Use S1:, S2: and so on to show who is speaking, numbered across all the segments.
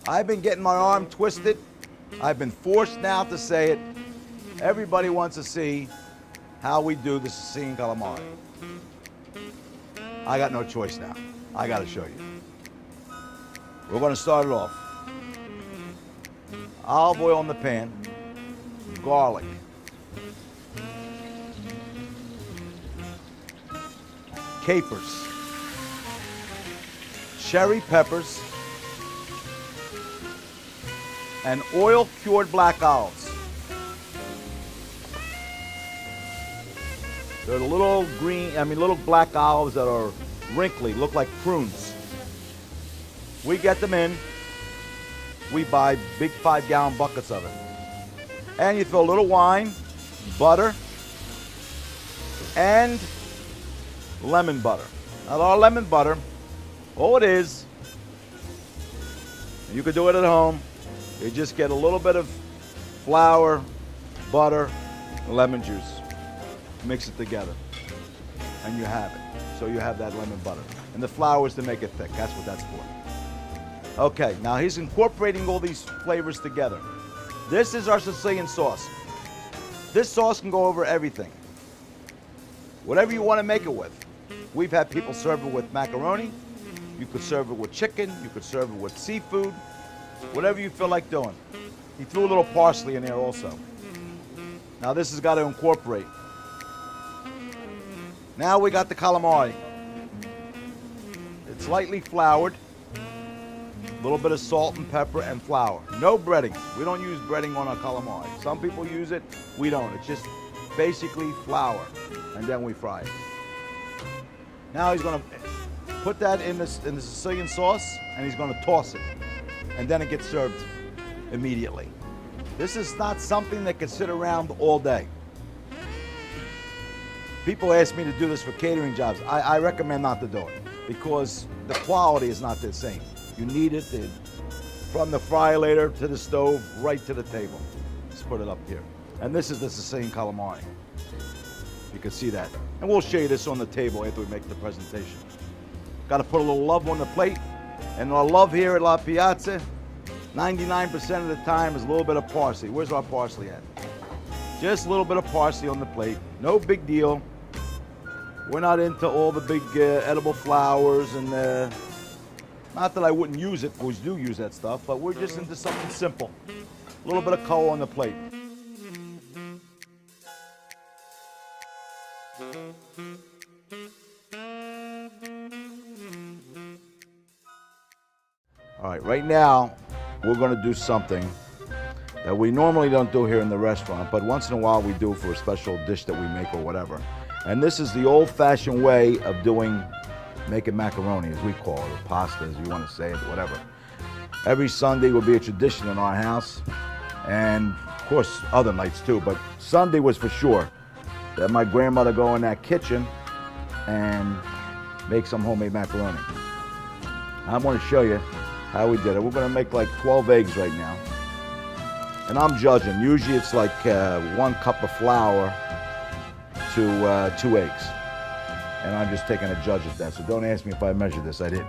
S1: I've been getting my arm twisted. I've been forced now to say it. Everybody wants to see how we do the Sicilian calamari. I got no choice now. I got to show you. We're going to start it off. Olive oil in the pan, garlic, capers, cherry peppers, and oil-cured black olives. They're the little little black olives that are wrinkly, look like prunes. We get them in. We buy big 5-gallon buckets of it. And you throw a little wine, butter, and lemon butter. Now our lemon butter, all it is, you could do it at home, you just get a little bit of flour, butter, and lemon juice. Mix it together, and you have it. So you have that lemon butter. And the flour is to make it thick. That's what that's for. Okay, now he's incorporating all these flavors together. This is our Sicilian sauce. This sauce can go over everything. Whatever you want to make it with. We've had people serve it with macaroni. You could serve it with chicken. You could serve it with seafood. Whatever you feel like doing. He threw a little parsley in there also. Now this has got to incorporate. Now we got the calamari. It's lightly floured. A little bit of salt and pepper and flour. No breading. We don't use breading on our calamari. Some people use it. We don't. It's just basically flour. And then we fry it. Now he's going to put that in the Sicilian sauce, and he's going to toss it. And then it gets served immediately. This is not something that can sit around all day. People ask me to do this for catering jobs. I recommend not to do it because the quality is not the same. You need it from the fryer to the stove, right to the table. Let's put it up here. And this is the Sicilian calamari. You can see that. And we'll show you this on the table after we make the presentation. Got to put a little love on the plate. And our love here at La Piazza, 99% of the time is a little bit of parsley. Where's our parsley at? Just a little bit of parsley on the plate. No big deal. We're not into all the big edible flowers and not that I wouldn't use it, because we do use that stuff, but we're just into something simple. A little bit of color on the plate. All right, right now we're going to do something that we normally don't do here in the restaurant, but once in a while we do for a special dish that we make or whatever. And this is the old-fashioned way of making macaroni, as we call it, or pasta, as you want to say it, whatever. Every Sunday will be a tradition in our house, and of course other nights too, but Sunday was for sure that my grandmother go in that kitchen and make some homemade macaroni. I'm going to show you how we did it. We're going to make like 12 eggs right now. And I'm judging. Usually it's like 1 cup of flour to 2 eggs. And I'm just taking a judge at that. So don't ask me if I measured this. I didn't.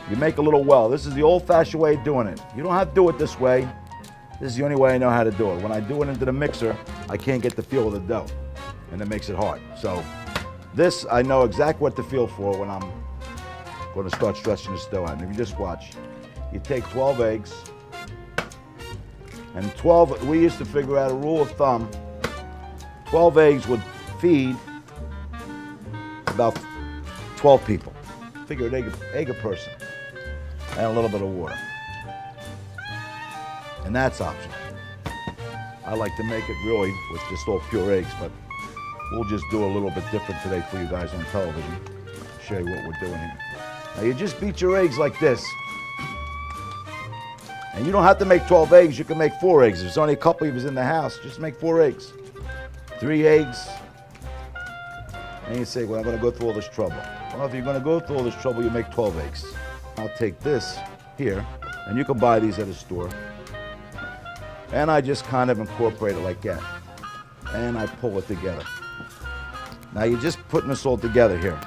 S1: You make a little well. This is the old-fashioned way of doing it. You don't have to do it this way. This is the only way I know how to do it. When I do it into the mixer, I can't get the feel of the dough. And it makes it hard. So this, I know exactly what to feel for when I'm going to start stretching this dough out. And if you just watch, you take 12 eggs. And 12, we used to figure out a rule of thumb. 12 eggs would feed about 12 people. Figure an egg a person. And a little bit of water. And that's optional. I like to make it really with just all pure eggs, but we'll just do a little bit different today for you guys on television. Show you what we're doing here. Now you just beat your eggs like this. And you don't have to make 12 eggs, you can make 4 eggs. If there's only a couple of you in the house, just make 4 eggs. 3 eggs. And you say, well, I'm going to go through all this trouble. Well, if you're going to go through all this trouble, you make 12 eggs. I'll take this here, and you can buy these at a store. And I just kind of incorporate it like that. And I pull it together. Now you're just putting this all together here.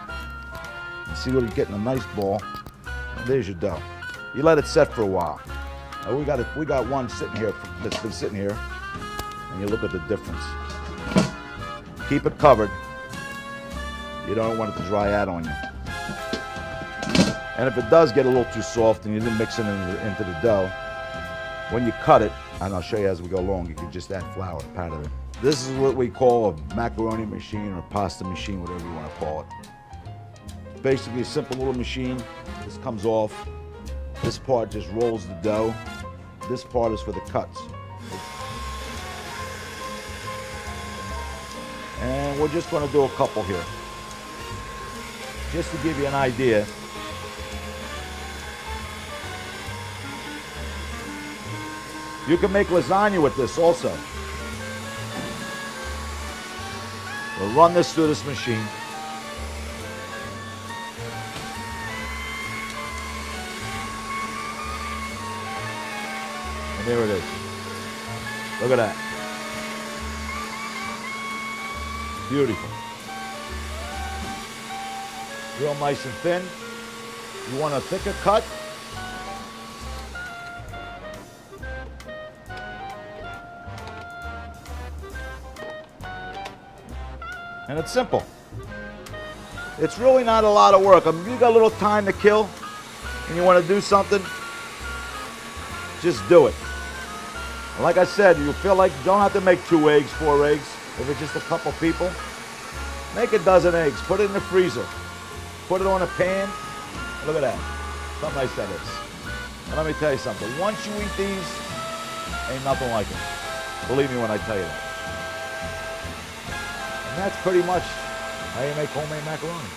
S1: You see what you're getting, a nice ball. There's your dough. You let it set for a while. Now we got one sitting here that's been sitting here, and you look at the difference. Keep it covered. You don't want it to dry out on you. And if it does get a little too soft and you didn't mix it into the dough, when you cut it, and I'll show you as we go along, you can just add flour, pat it. This is what we call a macaroni machine or a pasta machine, whatever you want to call it. Basically a simple little machine. This comes off. This part just rolls the dough. This part is for the cuts. And we're just going to do a couple here. Just to give you an idea. You can make lasagna with this also. We'll run this through this machine. And there it is. Look at that. Beautiful. Real nice and thin. You want a thicker cut? And it's simple. It's really not a lot of work. I mean, you got a little time to kill and you want to do something, just do it. And like I said, you feel like you don't have to make 2 eggs, 4 eggs. If it's just a couple people, make a dozen eggs. Put it in the freezer. Put it on a pan. Look at that. How nice that is. And let me tell you something. Once you eat these, ain't nothing like it. Believe me when I tell you that. And that's pretty much how you make homemade macaroni.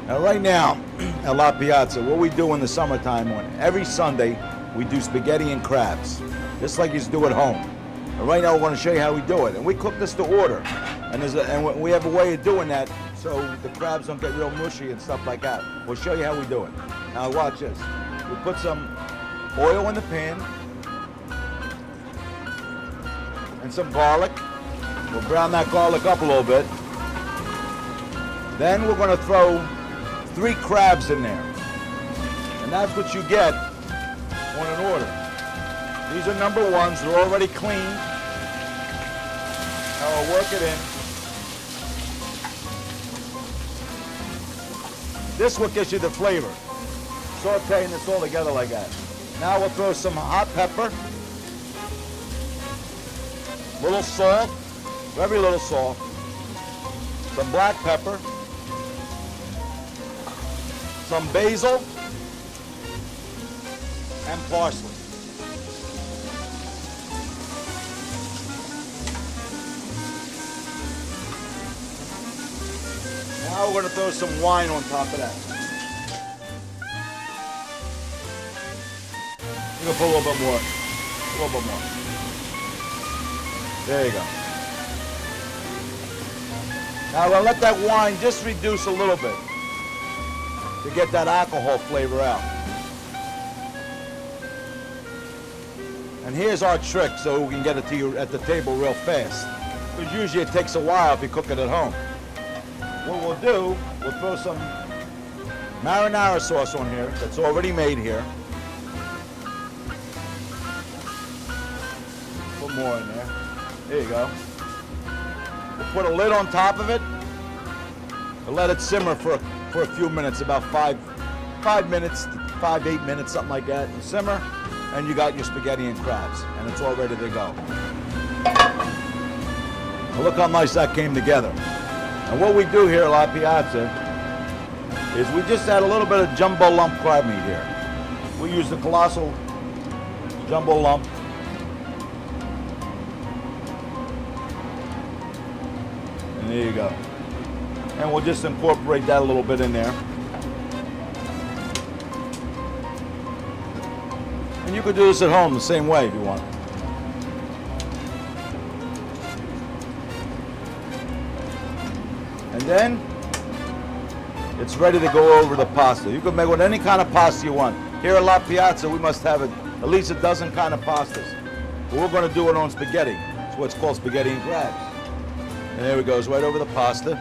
S1: Now right now, at La Piazza, what we do in the summertime, every Sunday, we do spaghetti and crabs, just like you do at home. And right now, we're going to show you how we do it. And we cook this to order. And we have a way of doing that so the crabs don't get real mushy and stuff like that. We'll show you how we do it. Now watch this. We put some oil in the pan and some garlic. We'll brown that garlic up a little bit. Then we're going to throw 3 crabs in there. And that's what you get on an order. These are number 1s. They're already cleaned. Now I'll work it in. This is what gives you the flavor. Sauteing this all together like that. Now we'll throw some hot pepper. Little salt. Very little salt. Some black pepper. Some basil. And parsley. Now we're going to throw some wine on top of that. You're going to put a little bit more. A little bit more. There you go. Now we're going to let that wine just reduce a little bit to get that alcohol flavor out. And here's our trick so we can get it to you at the table real fast. Because usually it takes a while if you cook it at home. What we'll do, we'll throw some marinara sauce on here that's already made here. Put more in there. There you go. We'll put a lid on top of it and let it simmer for a few minutes, about 5 minutes, 8 minutes, something like that. You simmer, and you got your spaghetti and crabs, and it's all ready to go. Well, look how nice that came together. And what we do here at La Piazza is we just add a little bit of jumbo lump crab meat here. We use the colossal jumbo lump. And there you go. And we'll just incorporate that a little bit in there. And you could do this at home the same way if you want. And then it's ready to go over the pasta. You can make with any kind of pasta you want. Here at La Piazza, we must have at least a dozen kind of pastas. But we're going to do it on spaghetti. It's what's called spaghetti and crabs. And there it goes, right over the pasta.